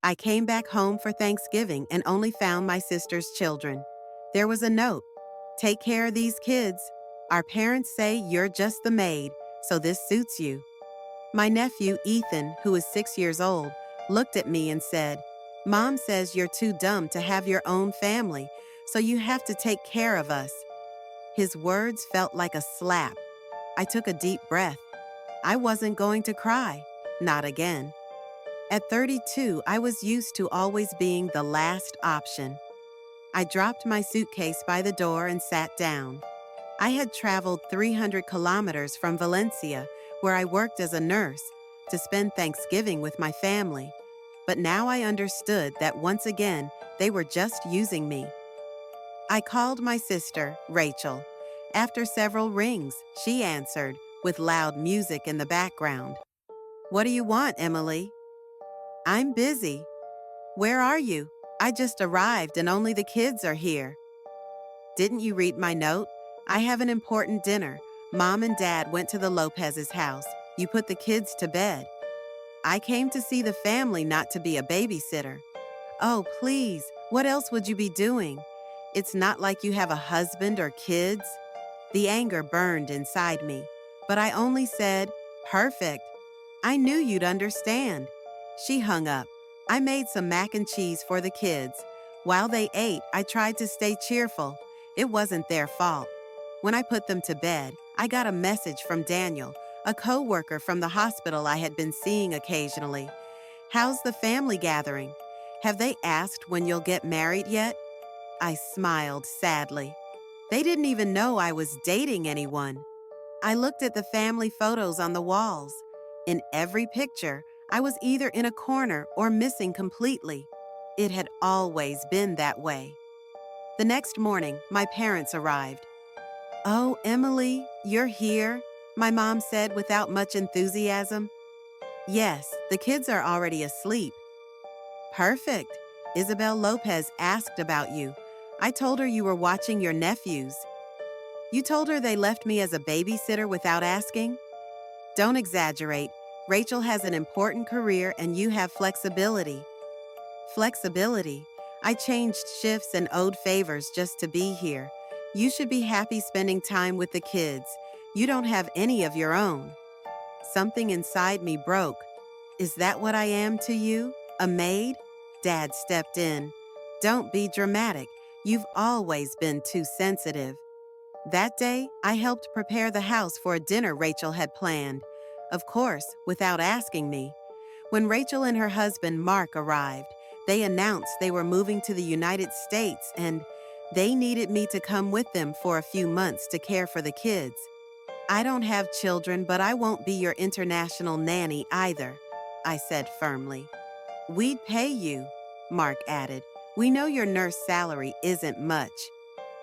I came back home for Thanksgiving and only found my sister's children. There was a note. Take care of these kids. Our parents say you're just the maid, so this suits you. My nephew, Ethan, who is 6 years old, looked at me and said, Mom says you're too dumb to have your own family, so you have to take care of us. His words felt like a slap. I took a deep breath. I wasn't going to cry. Not again. At 32, I was used to always being the last option. I dropped my suitcase by the door and sat down. I had traveled 300 kilometers from Valencia, where I worked as a nurse, to spend Thanksgiving with my family. But now I understood that once again, they were just using me. I called my sister, Rachel. After several rings, she answered, with loud music in the background. What do you want, Emily? I'm busy. Where are you? I just arrived and only the kids are here. Didn't you read my note? I have an important dinner. Mom and Dad went to the Lopez's house. You put the kids to bed. I came to see the family, not to be a babysitter. Oh, please, what else would you be doing? It's not like you have a husband or kids. The anger burned inside me, but I only said, perfect. I knew you'd understand. She hung up. I made some mac and cheese for the kids. While they ate, I tried to stay cheerful. It wasn't their fault. When I put them to bed, I got a message from Daniel, a co-worker from the hospital I had been seeing occasionally. How's the family gathering? Have they asked when you'll get married yet? I smiled sadly. They didn't even know I was dating anyone. I looked at the family photos on the walls. In every picture, I was either in a corner or missing completely. It had always been that way. The next morning, my parents arrived. Oh, Emily, you're here, my mom said without much enthusiasm. Yes, the kids are already asleep. Perfect. Isabel Lopez asked about you. I told her you were watching your nephews. You told her they left me as a babysitter without asking? Don't exaggerate. Rachel has an important career and you have flexibility. Flexibility? I changed shifts and owed favors just to be here. You should be happy spending time with the kids. You don't have any of your own. Something inside me broke. Is that what I am to you? A maid? Dad stepped in. Don't be dramatic. You've always been too sensitive. That day, I helped prepare the house for a dinner Rachel had planned. Of course, without asking me. When Rachel and her husband, Mark, arrived, they announced they were moving to the United States and they needed me to come with them for a few months to care for the kids. I don't have children, but I won't be your international nanny either, I said firmly. We'd pay you, Mark added. We know your nurse salary isn't much.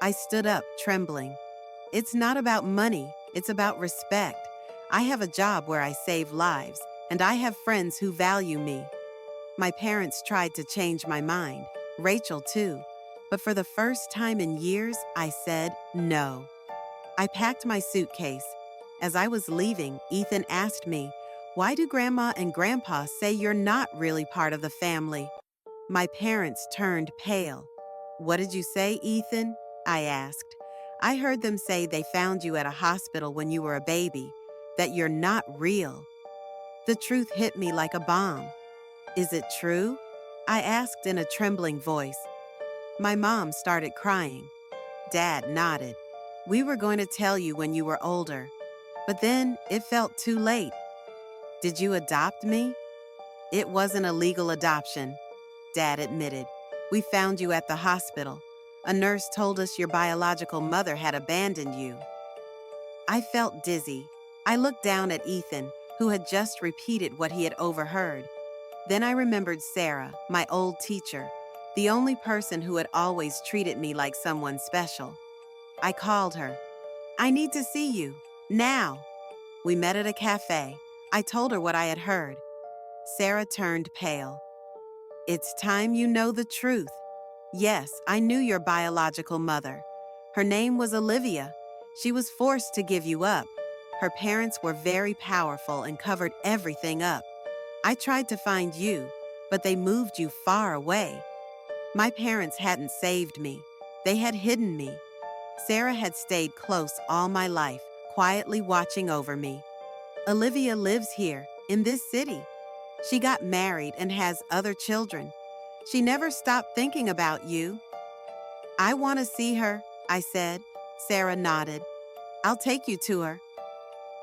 I stood up, trembling. It's not about money, it's about respect. I have a job where I save lives, and I have friends who value me. My parents tried to change my mind, Rachel too, but for the first time in years, I said no. I packed my suitcase. As I was leaving, Ethan asked me, why do Grandma and Grandpa say you're not really part of the family? My parents turned pale. What did you say, Ethan? I asked. I heard them say they found you at a hospital when you were a baby, that you're not real. The truth hit me like a bomb. Is it true? I asked in a trembling voice. My mom started crying. Dad nodded. We were going to tell you when you were older, but then it felt too late. Did you adopt me? It wasn't a legal adoption, Dad admitted. We found you at the hospital. A nurse told us your biological mother had abandoned you. I felt dizzy. I looked down at Ethan, who had just repeated what he had overheard. Then I remembered Sarah, my old teacher, the only person who had always treated me like someone special. I called her. I need to see you, now. We met at a cafe. I told her what I had heard. Sarah turned pale. It's time you know the truth. Yes, I knew your biological mother. Her name was Olivia. She was forced to give you up. Her parents were very powerful and covered everything up. I tried to find you, but they moved you far away. My parents hadn't saved me. They had hidden me. Sarah had stayed close all my life, quietly watching over me. Olivia lives here, in this city. She got married and has other children. She never stopped thinking about you. I want to see her, I said. Sarah nodded. I'll take you to her.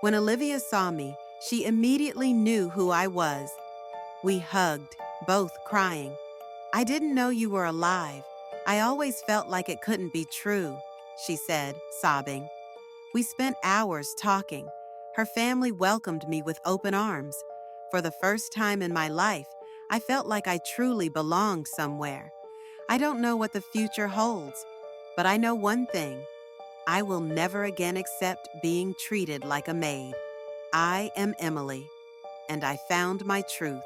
When Olivia saw me, she immediately knew who I was. We hugged, both crying. I didn't know you were alive. I always felt like it couldn't be true, she said, sobbing. We spent hours talking. Her family welcomed me with open arms. For the first time in my life, I felt like I truly belonged somewhere. I don't know what the future holds, but I know one thing. I will never again accept being treated like a maid. I am Emily, and I found my truth.